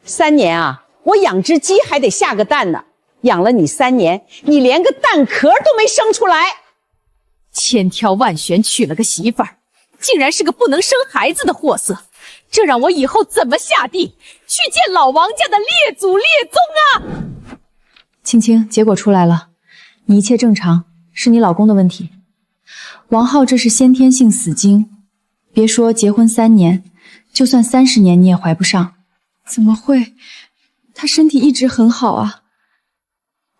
3年啊，我养只鸡还得下个蛋呢。养了你3年，你连个蛋壳都没生出来。千挑万选娶了个媳妇儿，竟然是个不能生孩子的货色，这让我以后怎么下地去见老王家的列祖列宗啊！青青，结果出来了，你一切正常，是你老公的问题。王浩这是先天性死精，别说结婚3年，就算30年你也怀不上。怎么会？他身体一直很好啊，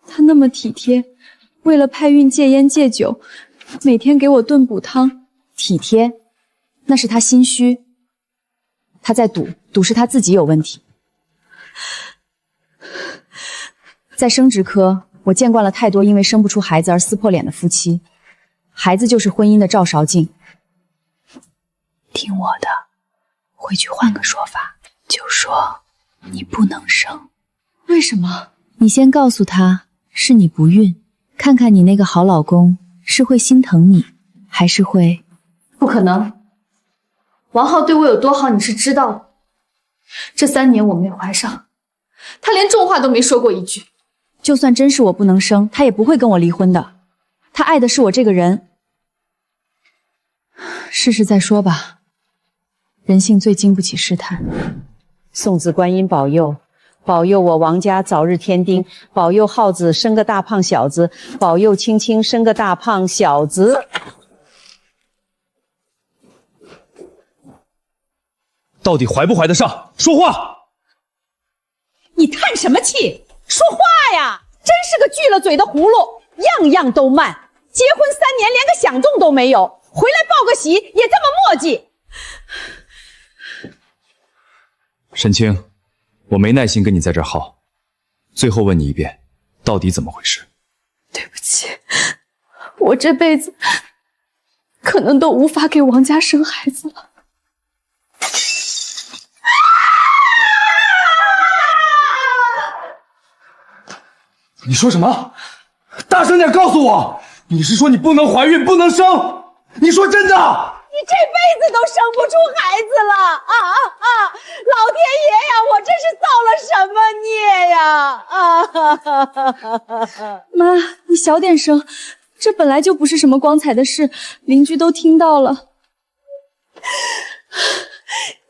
他那么体贴，为了派孕戒烟戒酒，每天给我炖补汤。体贴，那是他心虚，他在赌是他自己有问题。在生殖科，我见惯了太多因为生不出孩子而撕破脸的夫妻，孩子就是婚姻的照勺镜。听我的，回去换个说法，就说你不能生。为什么？你先告诉他是你不孕，看看你那个好老公是会心疼你，还是会……不可能，王浩对我有多好你是知道的。这3年我没怀上，他连重话都没说过一句。就算真是我不能生，他也不会跟我离婚的。他爱的是我这个人。试试再说吧，人性最经不起试探。送子观音保佑，保佑我王家早日添丁，保佑浩子生个大胖小子，保佑青青生个大胖小子。到底怀不怀得上？说话！你叹什么气？说话呀！真是个锯了嘴的葫芦，样样都慢。结婚3年连个响动都没有，回来报个喜也这么磨叽。沈清，我没耐心跟你在这儿耗。最后问你一遍，到底怎么回事？对不起，我这辈子可能都无法给王家生孩子了。你说什么？大声点告诉我！你是说你不能怀孕，不能生？你说真的？你这辈子都生不出孩子了啊！老天爷呀，我这是造了什么孽呀！妈，你小点声，这本来就不是什么光彩的事，邻居都听到了。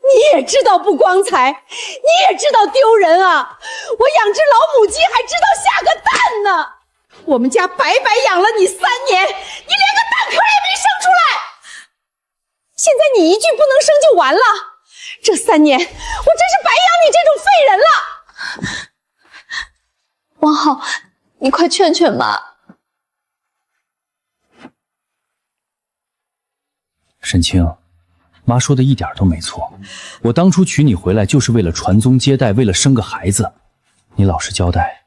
你也知道不光彩，你也知道丢人啊！我养只老母鸡还知道下个蛋呢，我们家白白养了你3年，你连个蛋壳也没生出来。现在你一句不能生就完了，这3年我真是白养你这种废人了。王浩，你快劝劝妈。沈清，妈说的一点都没错。我当初娶你回来就是为了传宗接代，为了生个孩子。你老实交代，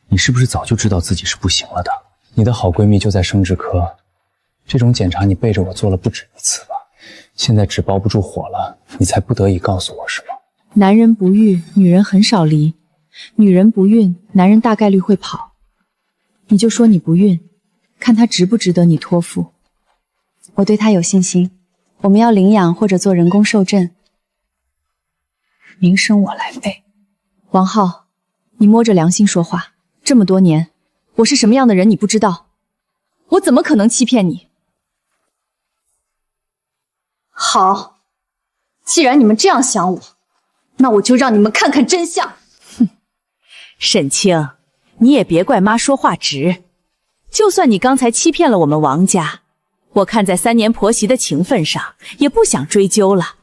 你是不是早就知道自己是不行了的？你的好闺蜜就在生殖科，这种检查你背着我做了不止1次吧？现在纸包不住火了，你才不得已告诉我是吗？男人不育，女人很少离；女人不孕，男人大概率会跑。你就说你不孕，看他值不值得你托付。我对他有信心，我们要领养或者做人工受孕，名声我来背。王浩，你摸着良心说话，这么多年，我是什么样的人你不知道，我怎么可能欺骗你？好，既然你们这样想我，那我就让你们看看真相。哼，沈清，你也别怪妈说话直。就算你刚才欺骗了我们王家，我看在3年婆媳的情分上，也不想追究了。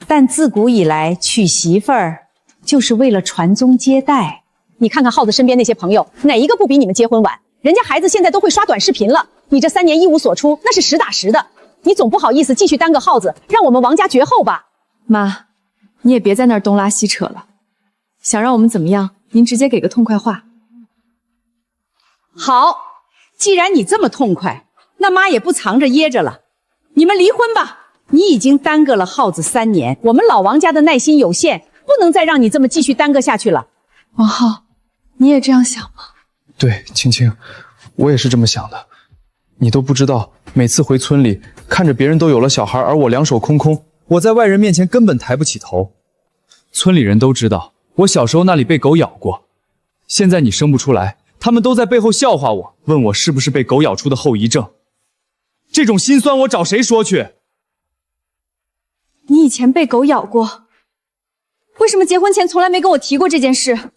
但自古以来，娶媳妇儿就是为了传宗接代。你看看浩子身边那些朋友，哪一个不比你们结婚晚？人家孩子现在都会刷短视频了，你这3年一无所出，那是实打实的。你总不好意思继续耽搁浩子，让我们王家绝后吧？妈，你也别在那儿东拉西扯了。想让我们怎么样，您直接给个痛快话。好，既然你这么痛快，那妈也不藏着掖着了，你们离婚吧。你已经耽搁了浩子3年，我们老王家的耐心有限，不能再让你这么继续耽搁下去了。王浩，你也这样想吗？对，青青，我也是这么想的。你都不知道，每次回村里，看着别人都有了小孩，而我两手空空，我在外人面前根本抬不起头。村里人都知道，我小时候那里被狗咬过，现在你生不出来，他们都在背后笑话我，问我是不是被狗咬出的后遗症。这种心酸我找谁说去？你以前被狗咬过，为什么结婚前从来没跟我提过这件事？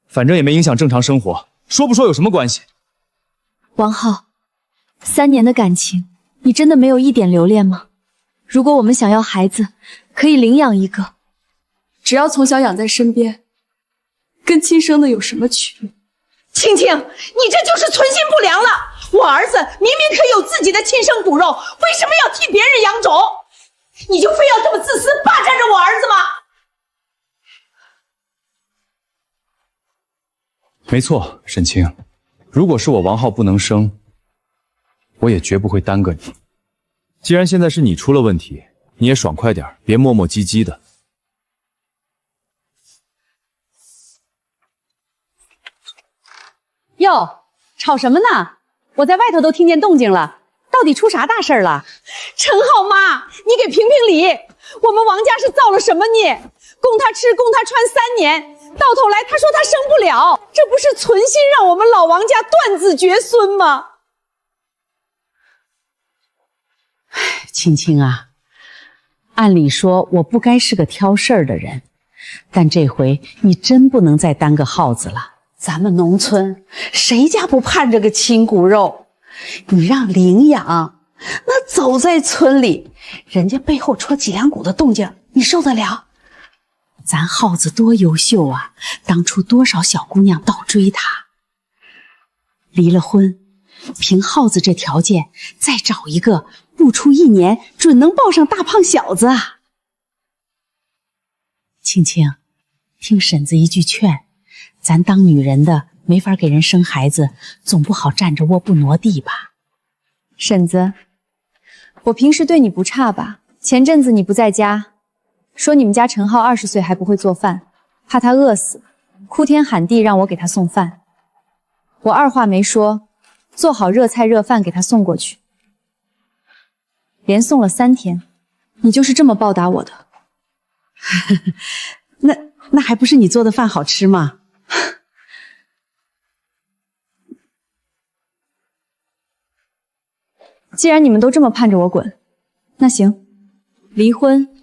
反正也没影响正常生活，说不说有什么关系？王浩，3年的感情，你真的没有一点留恋吗？如果我们想要孩子，可以领养一个，只要从小养在身边，跟亲生的有什么区别？青青，你这就是存心不良了。我儿子明明可以有自己的亲生骨肉，为什么要替别人养种？你就非要这么自私，霸占着我儿子吗？没错，沈清，如果是我王浩不能生，我也绝不会耽搁你。既然现在是你出了问题，你也爽快点，别磨磨唧唧的。哟，吵什么呢？我在外头都听见动静了，到底出啥大事了？陈浩妈，你给评评理，我们王家是造了什么孽？供他吃供他穿3年，到头来他说他生不了，这不是存心让我们老王家断子绝孙吗？青青啊，按理说我不该是个挑事儿的人，但这回你真不能再当个耗子了。咱们农村谁家不盼着个亲骨肉？你让领养，那走在村里，人家背后戳脊梁骨的动静，你受得了？咱耗子多优秀啊，当初多少小姑娘倒追他。离了婚，凭耗子这条件，再找一个，不出1年准能抱上大胖小子啊！青青，听婶子一句劝，咱当女人的没法给人生孩子，总不好站着窝不挪地吧？婶子，我平时对你不差吧？前阵子你不在家，说你们家陈浩20岁还不会做饭，怕他饿死，哭天喊地让我给他送饭。我二话没说，做好热菜热饭给他送过去，连送了3天。你就是这么报答我的？那还不是你做的饭好吃吗？既然你们都这么盼着我滚，那行，离婚，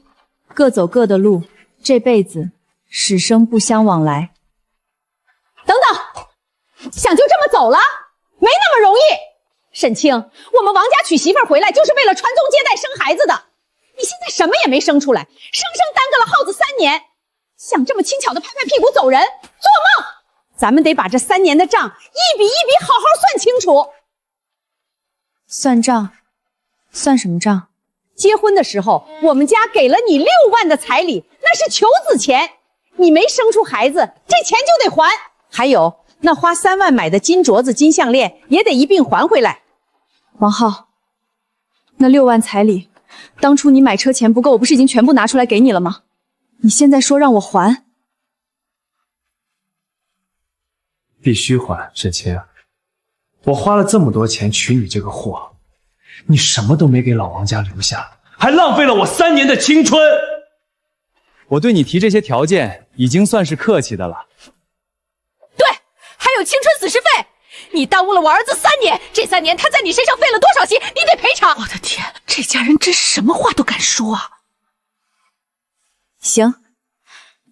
各走各的路，这辈子始生不相往来。等等，想就这么走了？没那么容易。沈清，我们王家娶媳妇回来就是为了传宗接代生孩子的，你现在什么也没生出来，生耽搁了耗子3年，想这么轻巧的拍拍屁股走人，做梦！咱们得把这3年的账一笔一笔好好算清楚。算账？算什么账？结婚的时候，我们家给了你6万的彩礼，那是求子钱，你没生出孩子，这钱就得还。还有那花3万买的金镯子、金项链也得一并还回来。王浩，那6万彩礼，当初你买车钱不够，我不是已经全部拿出来给你了吗？你现在说让我还？必须还，沈清。我花了这么多钱娶你这个货，你什么都没给老王家留下，还浪费了我3年的青春。我对你提这些条件已经算是客气的了。对，还有青春死尸费，你耽误了我儿子3年，这3年他在你身上费了多少心，你得赔偿。我的天，这家人真是什么话都敢说啊！行，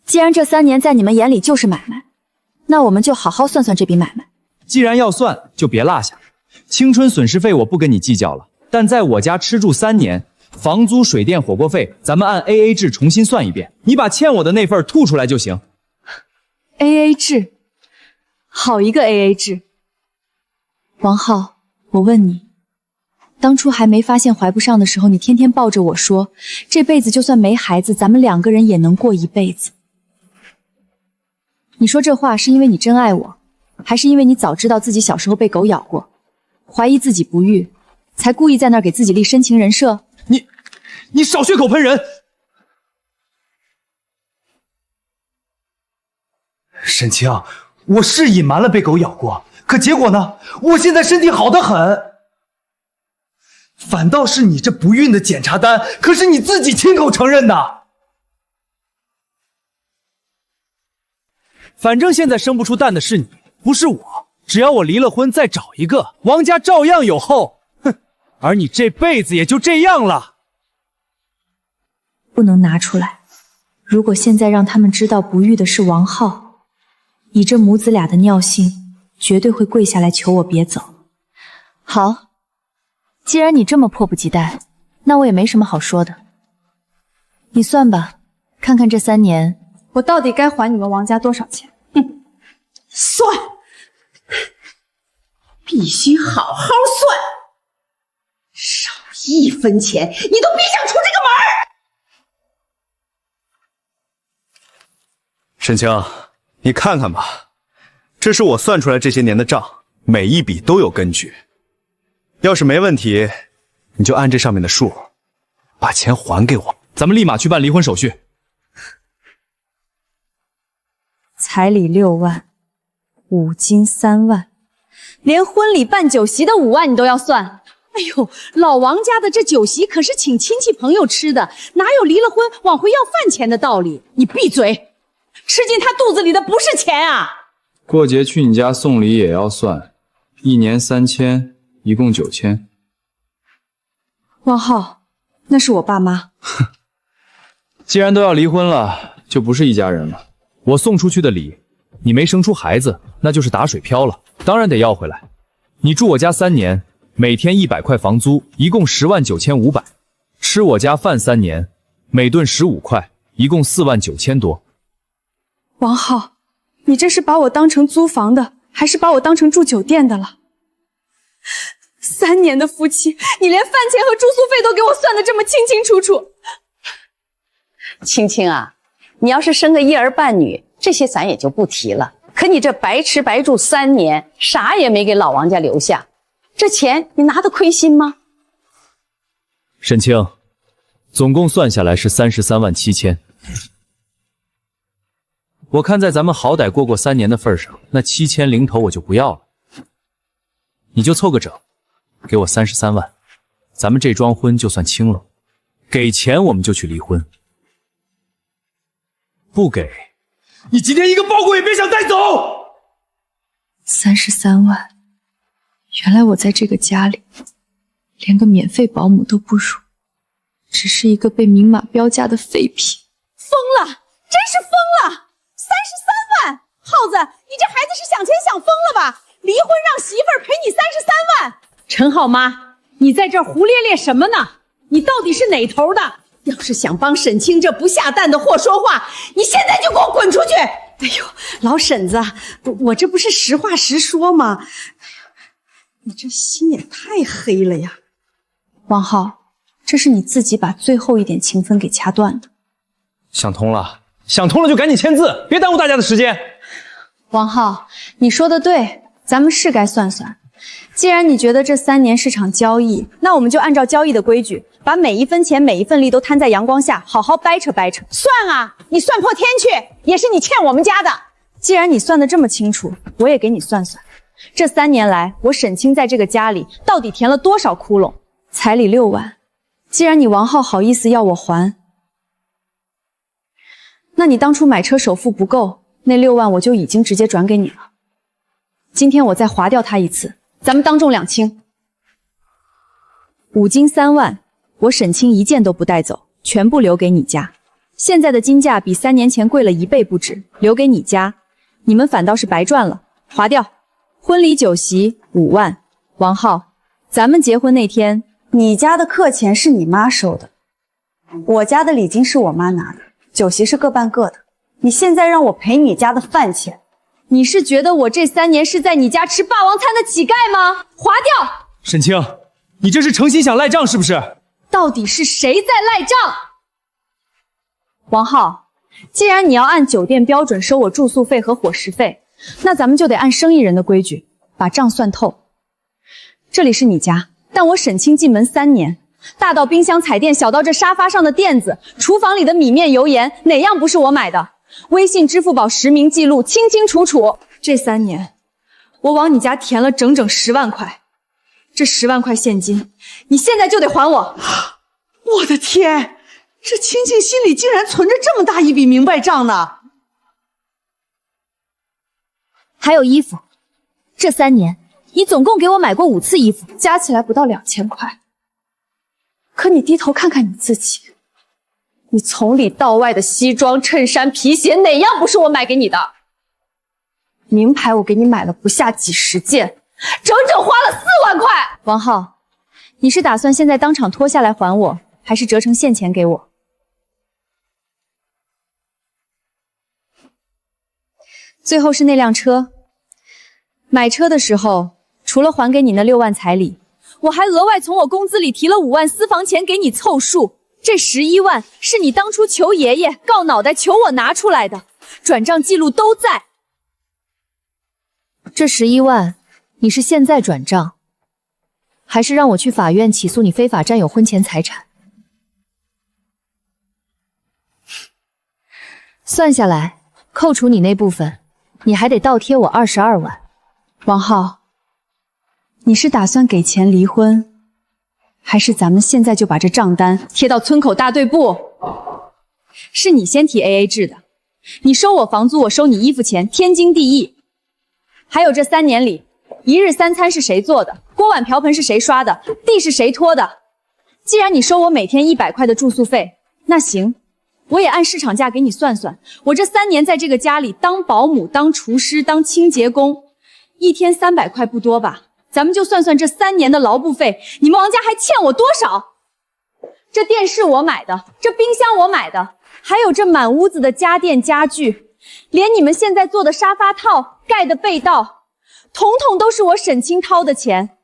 既然这3年在你们眼里就是买卖，那我们就好好算算这笔买卖。既然要算，就别落下。青春损失费我不跟你计较了，但在我家吃住3年，房租、水电、火锅费，咱们按 AA 制重新算一遍。你把欠我的那份吐出来就行。AA 制，好一个 AA 制！王浩，我问你，当初还没发现怀不上的时候，你天天抱着我说，这辈子就算没孩子，咱们2个人也能过一辈子。你说这话是因为你真爱我，还是因为你早知道自己小时候被狗咬过，怀疑自己不育，才故意在那儿给自己立深情人设？你少血口喷人！沈清，我是隐瞒了被狗咬过，可结果呢？我现在身体好得很，反倒是你这不孕的检查单，可是你自己亲口承认的。反正现在生不出蛋的是你，不是我。只要我离了婚再找一个，王家照样有后。哼，而你这辈子也就这样了。不能拿出来。如果现在让他们知道不育的是王浩，以这母子俩的尿性，绝对会跪下来求我别走。好，既然你这么迫不及待，那我也没什么好说的。你算吧，看看这3年我到底该还你们王家多少钱？哼，算，必须好好算，少1分钱你都别想出这个门儿。沈清，你看看吧，这是我算出来这些年的账，每一笔都有根据。要是没问题，你就按这上面的数，把钱还给我。咱们立马去办离婚手续。彩礼6万，5金3万，连婚礼办酒席的5万你都要算。哎呦，老王家的这酒席可是请亲戚朋友吃的，哪有离了婚往回要饭钱的道理？你闭嘴！吃进他肚子里的不是钱啊！过节去你家送礼也要算，1年3000，一共9000。王浩，那是我爸妈。既然都要离婚了，就不是一家人了。我送出去的礼，你没生出孩子，那就是打水漂了，当然得要回来。你住我家3年，每天100块房租，一共109500；吃我家饭3年，每顿15块，一共49000多。王浩，你这是把我当成租房的，还是把我当成住酒店的了？3年的夫妻，你连饭钱和住宿费都给我算得这么清清楚楚。青青啊，你要是生个1儿半女，这些咱也就不提了。可你这白吃白住3年，啥也没给老王家留下，这钱你拿得亏心吗？沈清，总共算下来是337000。我看在咱们好歹过3年的份上，那7000零头我就不要了，你就凑个整，给我33万，咱们这桩婚就算清了。给钱我们就去离婚，不给，你今天一个包裹也别想带走。33万，原来我在这个家里连个免费保姆都不如，只是一个被明码标价的废品。疯了，真是疯了！33万，耗子，你这孩子是想钱想疯了吧？离婚让媳妇儿赔你33万，陈浩妈，你在这儿胡咧咧什么呢？你到底是哪头的？要是想帮沈清这不下蛋的货说话，你现在就给我滚出去！哎呦，老婶子，我这不是实话实说吗？哎呀，你这心也太黑了呀！王浩，这是你自己把最后一点情分给掐断的。想通了，想通了就赶紧签字，别耽误大家的时间。王浩，你说的对，咱们是该算算。既然你觉得这3年是场交易，那我们就按照交易的规矩，把每一分钱每一份力都摊在阳光下，好好掰扯掰扯。算啊，你算破天去，也是你欠我们家的。既然你算得这么清楚，我也给你算算，这3年来，我沈清在这个家里到底填了多少窟窿？彩礼6万，既然你王浩好意思要我还，那你当初买车首付不够，那6万我就已经直接转给你了。今天我再划掉他一次，咱们当众两清。5金3万，我沈清一件都不带走，全部留给你家。现在的金价比3年前贵了1倍不止，留给你家，你们反倒是白赚了。划掉。婚礼酒席5万，王浩，咱们结婚那天，你家的客钱是你妈收的，我家的礼金是我妈拿的，酒席是各办各的。你现在让我赔你家的饭钱，你是觉得我这3年是在你家吃霸王餐的乞丐吗？划掉。沈清，你这是诚心想赖账是不是？到底是谁在赖账？王浩，既然你要按酒店标准收我住宿费和伙食费，那咱们就得按生意人的规矩，把账算透。这里是你家，但我沈清进门3年，大到冰箱彩电，小到这沙发上的垫子，厨房里的米面油盐，哪样不是我买的？微信、支付宝实名记录清清楚楚。这3年，我往你家填了整整10万块，这10万块现金，你现在就得还我。我的天，这青青心里竟然存着这么大一笔明白账呢！还有衣服，这3年你总共给我买过5次衣服，加起来不到2000块。可你低头看看你自己，你从里到外的西装、衬衫、皮鞋，哪样不是我买给你的？名牌我给你买了不下几十件，整整花了4万块。王浩，你是打算现在当场脱下来还我，还是折成现钱给我？最后是那辆车，买车的时候，除了还给你那6万彩礼，我还额外从我工资里提了5万私房钱给你凑数。这11万是你当初求爷爷告脑袋求我拿出来的，转账记录都在。这11万，你是现在转账，还是让我去法院起诉你非法占有婚前财产？算下来，扣除你那部分，你还得倒贴我22万。王浩，你是打算给钱离婚，还是咱们现在就把这账单贴到村口大队部？是你先提 AA 制的，你收我房租，我收你衣服钱，天经地义。还有这3年里，1日3餐是谁做的，锅碗瓢盆是谁刷的，地是谁拖的。既然你收我每天100块的住宿费，那行，我也按市场价给你算算，我这3年在这个家里当保姆、当厨师、当清洁工，一天300块不多吧？咱们就算算这3年的劳步费，你们王家还欠我多少？这电视我买的，这冰箱我买的，还有这满屋子的家电家具，连你们现在做的沙发套、盖的被罩，统统都是我沈清掏的钱。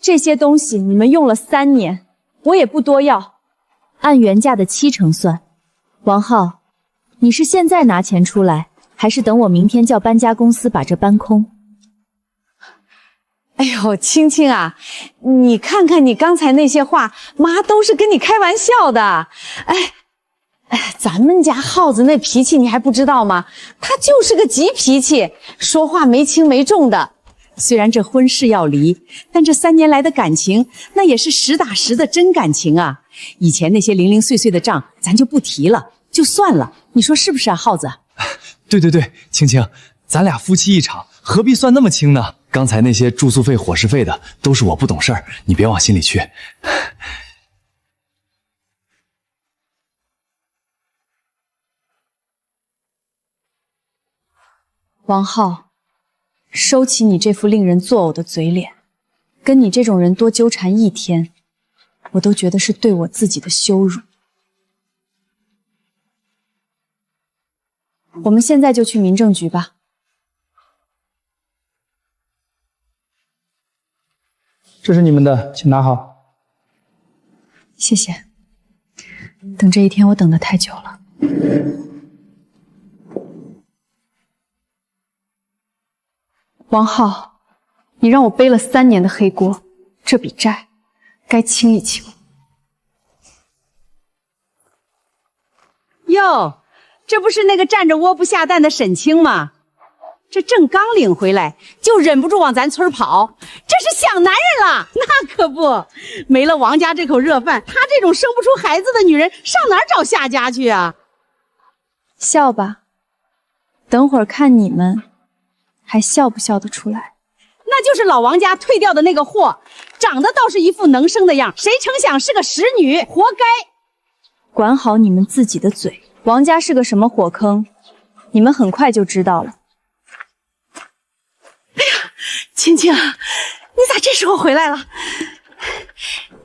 这些东西你们用了3年，我也不多要，按原价的70%算。王浩，你是现在拿钱出来，还是等我明天叫搬家公司把这搬空？哎呦，青青啊，你看看你刚才那些话，妈都是跟你开玩笑的。咱们家耗子那脾气你还不知道吗？他就是个急脾气，说话没轻没重的。虽然这婚事要离，但这3年来的感情，那也是实打实的真感情啊。以前那些零零碎碎的账，咱就不提了，就算了。你说是不是啊，耗子？对对对，青青，咱俩夫妻一场，何必算那么清呢？刚才那些住宿费、伙食费的，都是我不懂事儿，你别往心里去。王浩，收起你这副令人作呕的嘴脸，跟你这种人多纠缠1天，我都觉得是对我自己的羞辱。我们现在就去民政局吧。这是你们的，请拿好。谢谢。等这一天我等得太久了。王浩，你让我背了3年的黑锅，这笔债该清一清。哟，这不是那个站着窝不下蛋的沈清吗？这正刚领回来，就忍不住往咱村跑，这是想男人了。那可不，没了王家这口热饭，她这种生不出孩子的女人上哪儿找下家去啊？笑吧，等会儿看你们还笑不笑得出来。那就是老王家退掉的那个货，长得倒是一副能生的样，谁成想是个使女，活该。管好你们自己的嘴，王家是个什么火坑，你们很快就知道了。哎呀，青青，你咋这时候回来了？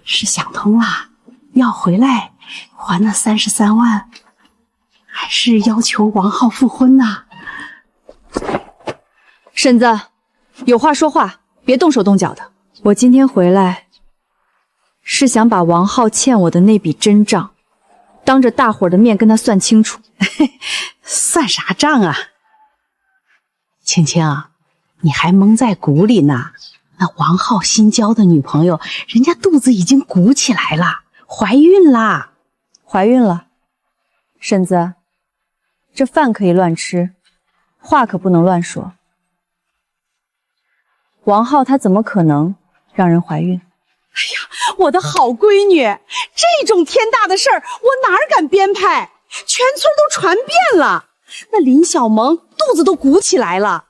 是想通了，要回来还那33万，还是要求王浩复婚呢？婶子，有话说话，别动手动脚的。我今天回来，是想把王浩欠我的那笔真账，当着大伙儿的面跟他算清楚。算啥账啊？青青，你还蒙在鼓里呢。那王浩新交的女朋友，人家肚子已经鼓起来了，怀孕啦。怀孕了？婶子，这饭可以乱吃，话可不能乱说。王浩他怎么可能让人怀孕？哎呀，我的好闺女，这种天大的事儿，我哪敢编排？全村都传遍了。那林小萌肚子都鼓起来了，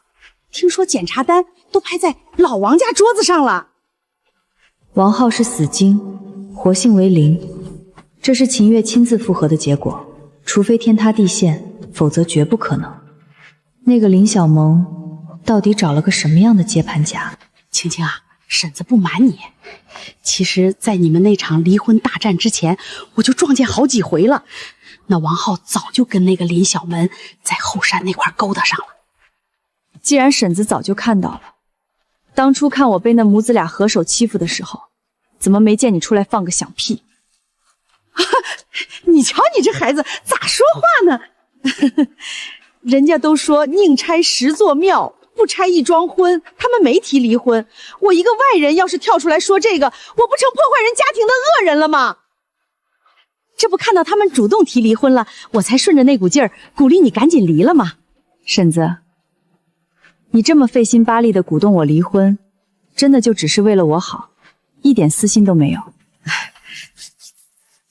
听说检查单都排在老王家桌子上了。王浩是死精，活性为0，这是秦月亲自复核的结果，除非天塌地陷，否则绝不可能。那个林小萌到底找了个什么样的接盘侠？青青啊，婶子不瞒你，其实在你们那场离婚大战之前，我就撞见好几回了。那王浩早就跟那个林小门在后山那块勾搭上了。既然婶子早就看到了，当初看我被那母子俩合手欺负的时候，怎么没见你出来放个响屁？你瞧你这孩子咋说话呢？人家都说宁拆10座庙，不拆一桩婚，他们没提离婚。我一个外人要是跳出来说这个，我不成破坏人家庭的恶人了吗？这不看到他们主动提离婚了，我才顺着那股劲儿鼓励你赶紧离了吗？婶子，你这么费心巴力的鼓动我离婚，真的就只是为了我好，一点私心都没有？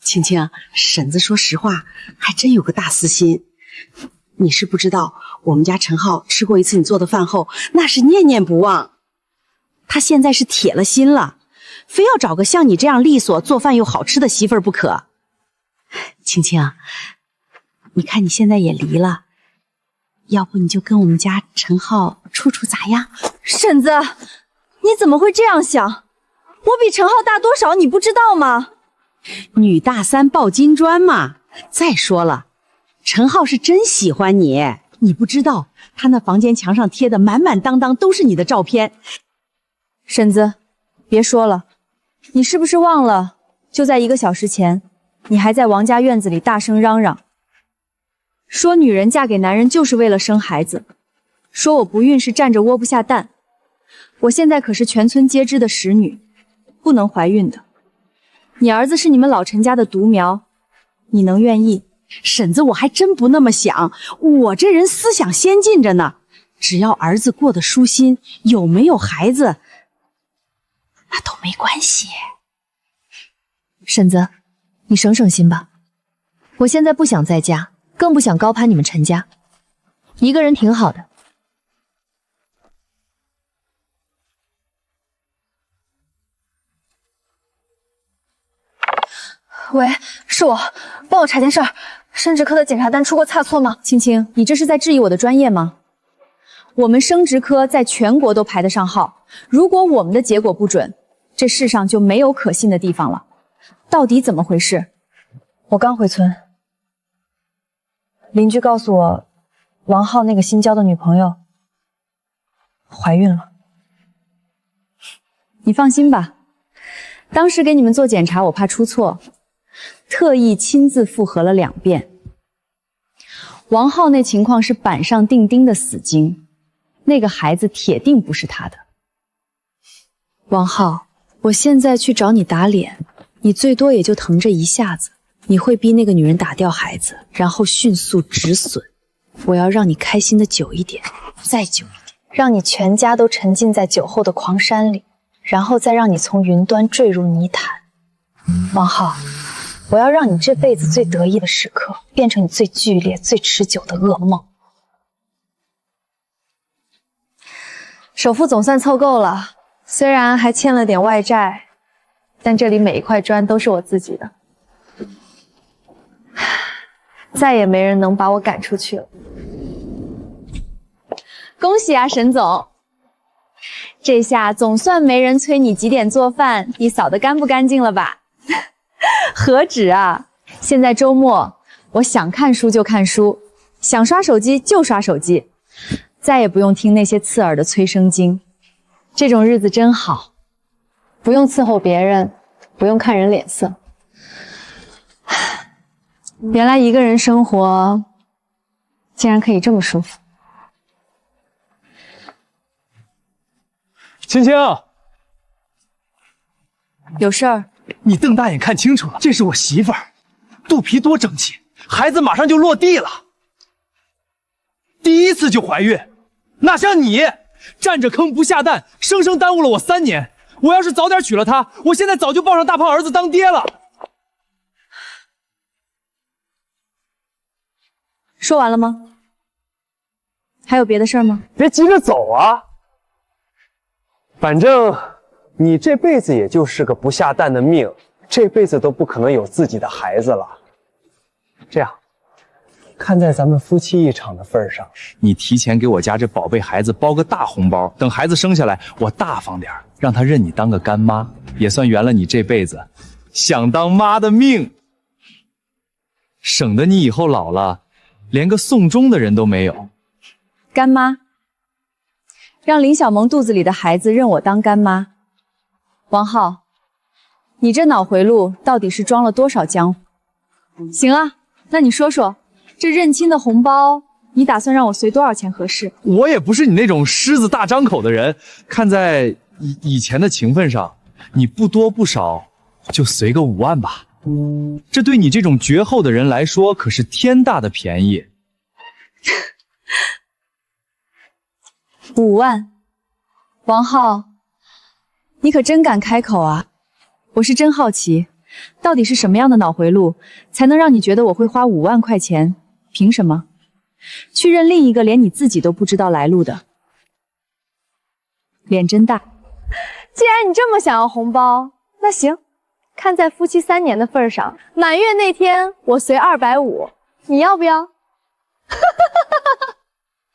青青，婶子说实话，还真有个大私心。你是不知道，我们家陈浩吃过一次你做的饭后，那是念念不忘。他现在是铁了心了，非要找个像你这样利索、做饭又好吃的媳妇儿不可。青青，你看你现在也离了，要不你就跟我们家陈浩处处咋样？婶子，你怎么会这样想？我比陈浩大多少，你不知道吗？女大三抱金砖嘛。再说了，陈浩是真喜欢你，你不知道，他那房间墙上贴的满满当当都是你的照片。婶子，别说了，你是不是忘了，就在1个小时前，你还在王家院子里大声嚷嚷，说女人嫁给男人就是为了生孩子，说我不孕是站着窝不下蛋。我现在可是全村皆知的使女，不能怀孕的。你儿子是你们老陈家的独苗，你能愿意？婶子，我还真不那么想，我这人思想先进着呢。只要儿子过得舒心，有没有孩子，那都没关系。婶子，你省省心吧。我现在不想再嫁，更不想高攀你们陈家，一个人挺好的。喂，是我，帮我查件事儿。生殖科的检查单出过差错吗？青青，你这是在质疑我的专业吗？我们生殖科在全国都排得上号，如果我们的结果不准，这世上就没有可信的地方了。到底怎么回事？我刚回村，邻居告诉我，王浩那个新交的女朋友怀孕了。你放心吧，当时给你们做检查，我怕出错，特意亲自复核了2遍。王浩那情况是板上钉钉的死精，那个孩子铁定不是他的。王浩，我现在去找你打脸，你最多也就疼这一下子，你会逼那个女人打掉孩子，然后迅速止损。我要让你开心的久一点，再久一点，让你全家都沉浸在酒后的狂山里，然后再让你从云端坠入泥潭。王浩，我要让你这辈子最得意的时刻变成你最剧烈、最持久的噩梦。首付总算凑够了，虽然还欠了点外债，但这里每一块砖都是我自己的，再也没人能把我赶出去了。恭喜啊，沈总！这下总算没人催你几点做饭，你扫得干不干净了吧？何止啊！现在周末，我想看书就看书，想刷手机就刷手机，再也不用听那些刺耳的催生经。这种日子真好，不用伺候别人，不用看人脸色。原来一个人生活，竟然可以这么舒服。青青，有事儿？你瞪大眼看清楚了，这是我媳妇儿，肚皮多争气，孩子马上就落地了。第1次就怀孕，哪像你占着坑不下蛋，生生耽误了我3年。我要是早点娶了她，我现在早就抱上大胖儿子当爹了。说完了吗？还有别的事儿吗？别急着走啊，反正你这辈子也就是个不下蛋的命，这辈子都不可能有自己的孩子了。这样，看在咱们夫妻一场的份上，你提前给我家这宝贝孩子包个大红包，等孩子生下来，我大方点，让他认你当个干妈，也算圆了你这辈子想当妈的命，省得你以后老了连个送终的人都没有。干妈，让林小萌肚子里的孩子认我当干妈。王浩，你这脑回路到底是装了多少浆糊？行啊，那你说说，这认亲的红包，你打算让我随多少钱合适？我也不是你那种狮子大张口的人，看在以前的情分上，你不多不少就随个5万吧。这对你这种绝后的人来说可是天大的便宜。5万，王浩，你可真敢开口啊！我是真好奇，到底是什么样的脑回路，才能让你觉得我会花5万块钱？凭什么去认另一个连你自己都不知道来路的？脸真大。既然你这么想要红包，那行，看在夫妻3年的份上，满月那天我随250，你要不要？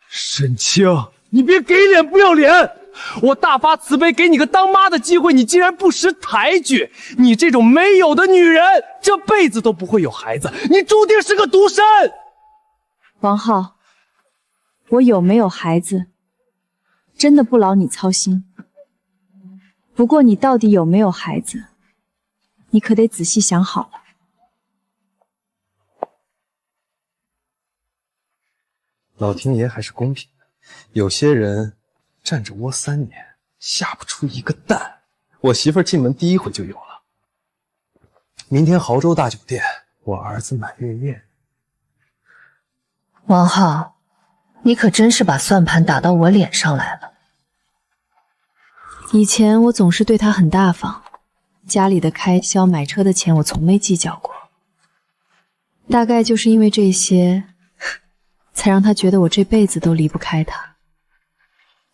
沈清，你别给脸不要脸！我大发慈悲给你个当妈的机会，你竟然不识抬举！你这种没有的女人，这辈子都不会有孩子，你注定是个独身！王浩，我有没有孩子，真的不劳你操心。不过你到底有没有孩子，你可得仔细想好了。老天爷还是公平的，有些人站着窝3年，下不出一个蛋。我媳妇儿进门第1回就有了。明天亳州大酒店，我儿子满月宴。王浩，你可真是把算盘打到我脸上来了。以前我总是对他很大方，家里的开销、买车的钱我从没计较过。大概就是因为这些，才让他觉得我这辈子都离不开他。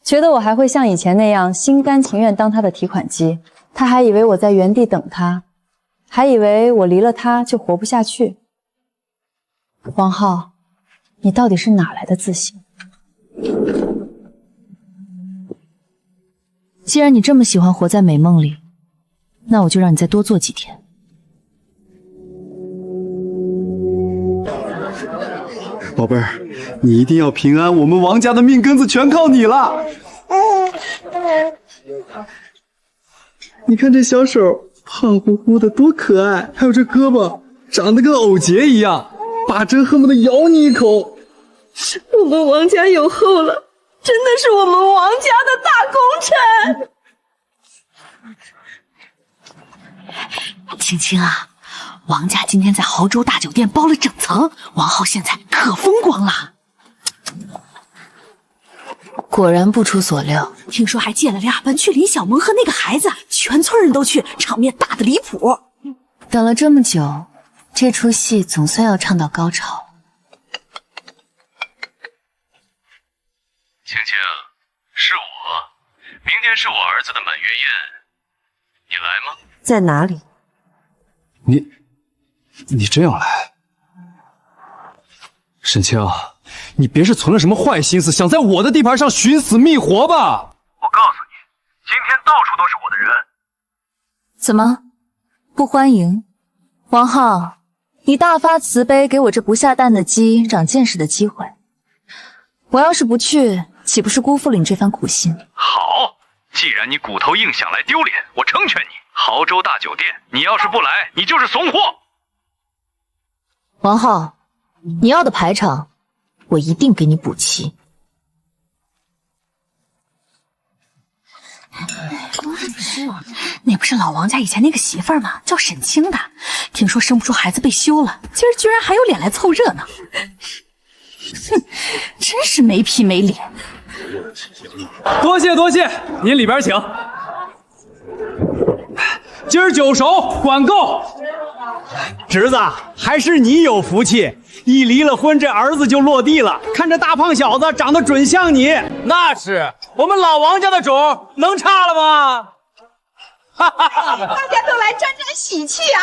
觉得我还会像以前那样心甘情愿当他的提款机，他还以为我在原地等他，还以为我离了他就活不下去。王浩，你到底是哪来的自信？既然你这么喜欢活在美梦里，那我就让你再多做几天。宝贝儿，你一定要平安，我们王家的命根子全靠你了。你看这小手胖乎乎的多可爱，还有这胳膊长得跟藕节一样，把针恨不得咬你一口。我们王家有后了，真的是我们王家的大功臣。青青啊，王家今天在亳州大酒店包了整层，王浩现在可风光了。果然不出所料，听说还借了2万去林小萌和那个孩子，全村人都去，场面大的离谱。等了这么久，这出戏总算要唱到高潮。青青，是我，明天是我儿子的满月宴，你来吗？在哪里？你真要来？沈清，你别是存了什么坏心思，想在我的地盘上寻死觅活吧？我告诉你，今天到处都是我的人。怎么，不欢迎？王浩，你大发慈悲给我这不下蛋的鸡长见识的机会，我要是不去，岂不是辜负了你这番苦心？好，既然你骨头硬想来丢脸，我成全你。亳州大酒店，你要是不来，你就是怂货。王浩，你要的排场，我一定给你补齐。那不是老王家以前那个媳妇儿吗？叫沈清的，听说生不出孩子被休了，今儿居然还有脸来凑热闹。哼，真是没皮没脸。多谢多谢，您里边请。今儿酒熟，管够。侄子，还是你有福气，一离了婚，这儿子就落地了。看这大胖小子长得准像你，那是我们老王家的种，能差了吗？大家都来沾沾喜气啊！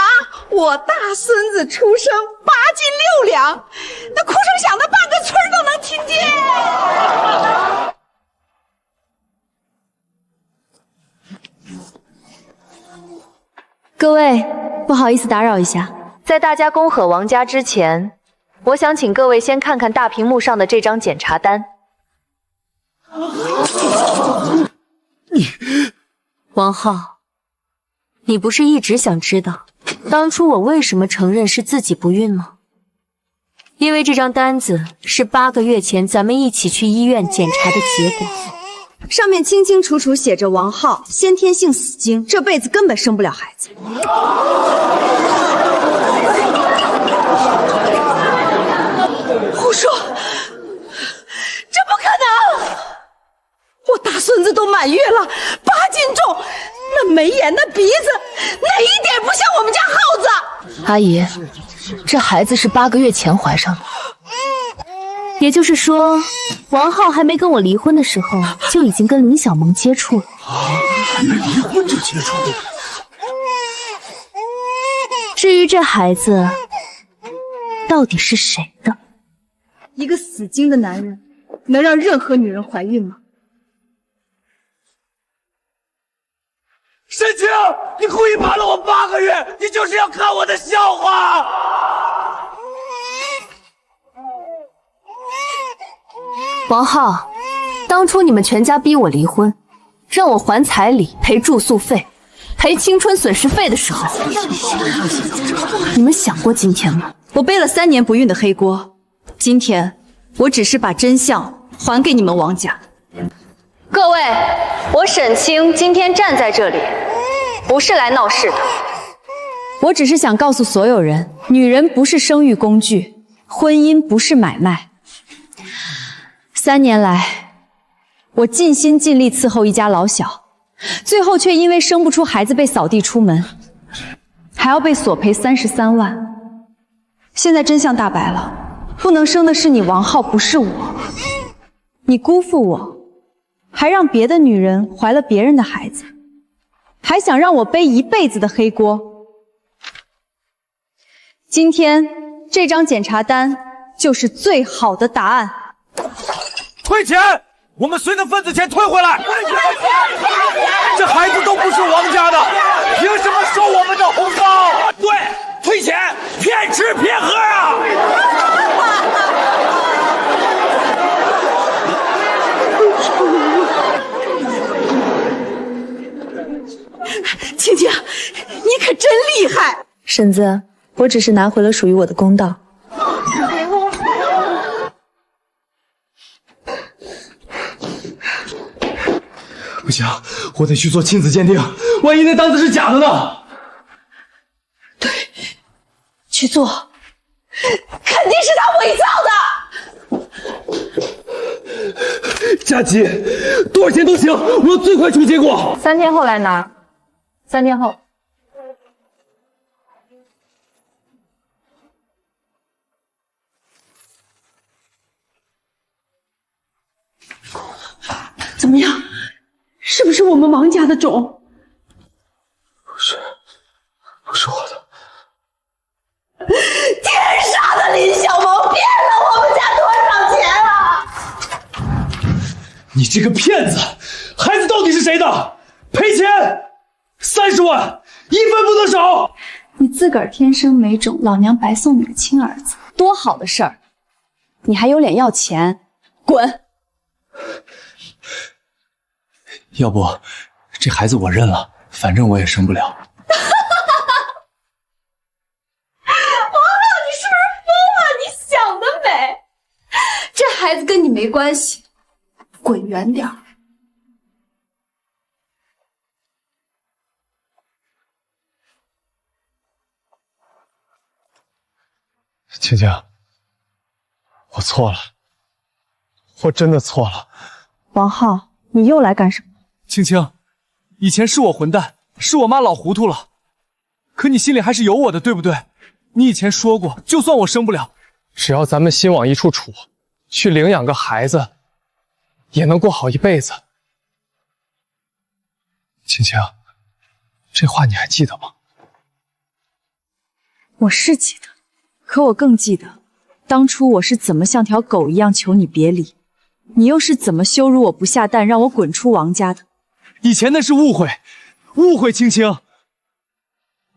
我大孙子出生8斤6两，那哭声响的半个村都能听见。各位，不好意思打扰一下，在大家恭贺王家之前，我想请各位先看看大屏幕上的这张检查单。王浩，你不是一直想知道当初我为什么承认是自己不孕吗？因为这张单子是8个月前咱们一起去医院检查的结果。上面清清楚楚写着王浩先天性死精，这辈子根本生不了孩子。胡说，这不可能！我大孙子都满月了，8斤重，那眉眼、那鼻子，哪一点不像我们家耗子？阿姨，这孩子是8个月前怀上的。也就是说，王浩还没跟我离婚的时候，就已经跟林小萌接触了。还没离婚就接触了。至于这孩子到底是谁的？一个死精的男人，能让任何女人怀孕吗？沈清，你故意瞒了我8个月，你就是要看我的笑话！王浩，当初你们全家逼我离婚，让我还彩礼、赔住宿费、赔青春损失费的时候，你们想过今天吗？我背了3年不孕的黑锅，今天我只是把真相还给你们王家。各位，我沈清今天站在这里，不是来闹事的。我只是想告诉所有人，女人不是生育工具，婚姻不是买卖。3年来，我尽心尽力伺候一家老小，最后却因为生不出孩子被扫地出门，还要被索赔33万。现在真相大白了，不能生的是你王浩，不是我。你辜负我，还让别的女人怀了别人的孩子，还想让我背一辈子的黑锅。今天这张检查单就是最好的答案。退钱！我们随的份子钱退回来！这孩子都不是王家的，凭什么收我们的红包？对，退钱！骗吃骗喝啊！青青，你可真厉害！婶子，我只是拿回了属于我的公道。不行，我得去做亲子鉴定，万一那单子是假的呢？对，去做，肯定是他伪造的。佳琪，多少钱都行，我要最快出结果。3天后来拿，3天后。怎么样？是不是我们王家的种？不是我的。天杀的林小萌骗了我们家多少钱啊！你这个骗子！孩子到底是谁的？赔钱！30万，1分不能少！你自个儿天生没种，老娘白送你个亲儿子，多好的事儿！你还有脸要钱？滚！要不，这孩子我认了，反正我也生不了。王浩，你是不是疯了？你想得美！这孩子跟你没关系，滚远点儿！青青，我错了，我真的错了。王浩，你又来干什么？青青，以前是我混蛋，是我妈老糊涂了。可你心里还是有我的，对不对？你以前说过，就算我生不了，只要咱们心往一处处，去领养个孩子，也能过好一辈子。青青，这话你还记得吗？我是记得，可我更记得，当初我是怎么像条狗一样求你别离，你又是怎么羞辱我不下蛋，让我滚出王家的。以前那是误会，误会，青青。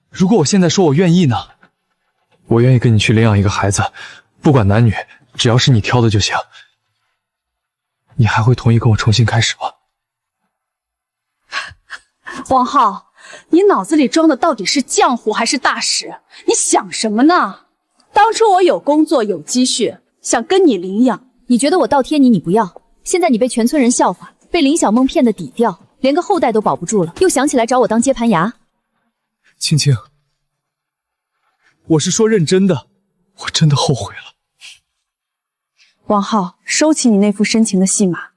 如果我现在说我愿意呢？我愿意跟你去领养一个孩子，不管男女，只要是你挑的就行。你还会同意跟我重新开始吗？王浩，你脑子里装的到底是浆糊还是大屎？你想什么呢？当初我有工作有积蓄，想跟你领养，你觉得我倒贴你，你不要。现在你被全村人笑话，被林小梦骗得底掉，连个后代都保不住了，又想起来找我当接盘侠。青青，我是说认真的，我真的后悔了。王浩，收起你那副深情的戏码。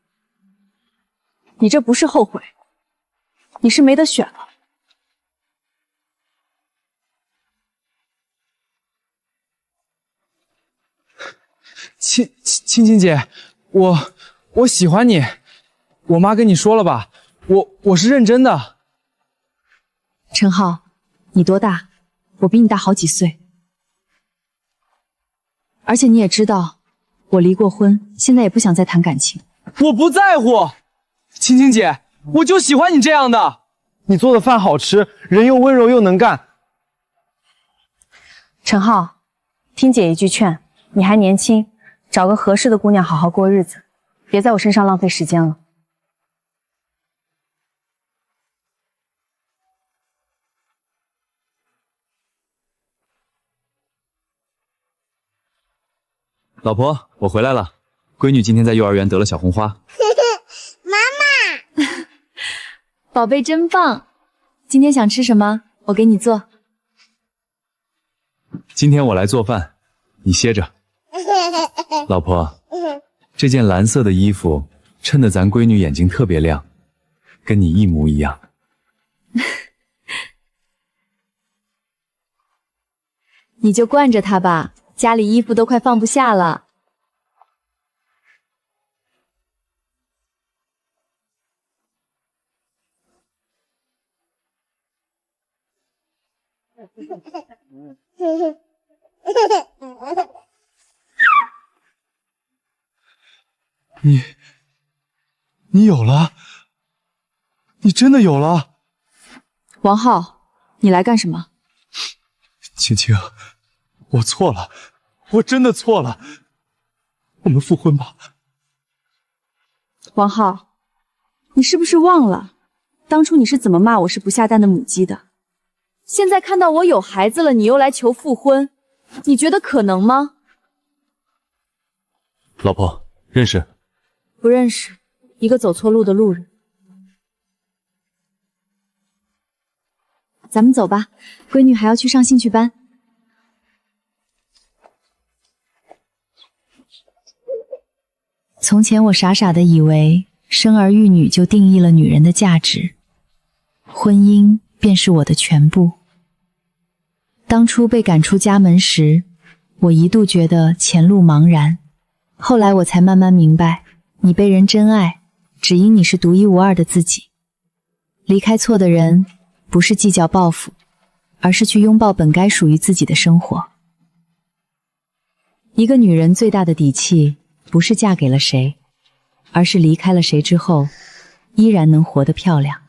你这不是后悔，你是没得选了。青姐，我喜欢你，我妈跟你说了吧？我是认真的。陈浩，你多大？我比你大好几岁。而且你也知道，我离过婚，现在也不想再谈感情。我不在乎，青姐，我就喜欢你这样的。你做的饭好吃，人又温柔又能干。陈浩，听姐一句劝，你还年轻，找个合适的姑娘好好过日子，别在我身上浪费时间了。老婆，我回来了。闺女今天在幼儿园得了小红花。妈妈，宝贝真棒！今天想吃什么？我给你做。今天我来做饭，你歇着。老婆，这件蓝色的衣服衬得咱闺女眼睛特别亮，跟你一模一样。你就惯着她吧。家里衣服都快放不下了。你有了？你真的有了？王浩，你来干什么？青青，我错了，我真的错了，我们复婚吧。王浩，你是不是忘了，当初你是怎么骂我是不下蛋的母鸡的？现在看到我有孩子了，你又来求复婚，你觉得可能吗？老婆，认识？不认识，一个走错路的路人。咱们走吧，闺女还要去上兴趣班。从前我傻傻的以为生儿育女就定义了女人的价值，婚姻便是我的全部。当初被赶出家门时，我一度觉得前路茫然，后来我才慢慢明白，你被人真爱，只因你是独一无二的自己。离开错的人，不是计较报复，而是去拥抱本该属于自己的生活。一个女人最大的底气，不是嫁给了谁，而是离开了谁之后，依然能活得漂亮。